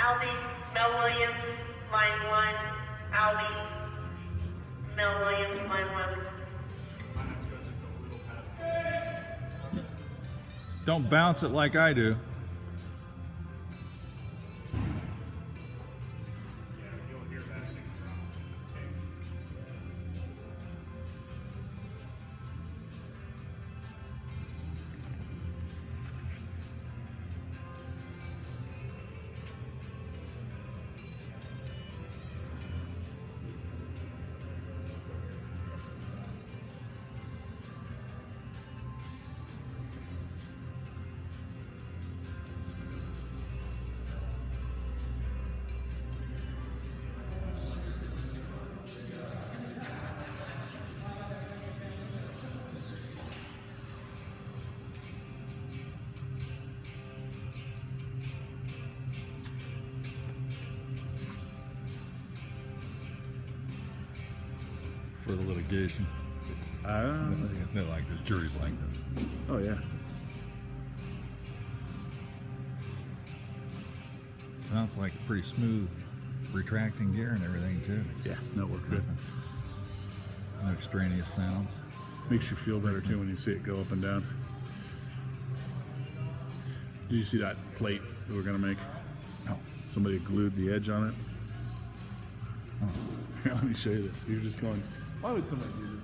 Albie, Mel Williams, line 1. Albie, Mel Williams, line 1. Don't bounce it like I do. For the litigation. They like this. Juries like this. Oh yeah. Sounds like a pretty smooth retracting gear and everything too. Yeah, that worked good. No extraneous sounds. Makes you feel better too when you see it go up and down. Did you see that plate that we're gonna make? No. Somebody glued the edge on it. Oh. Here, let me show you this. You're just going, why would somebody do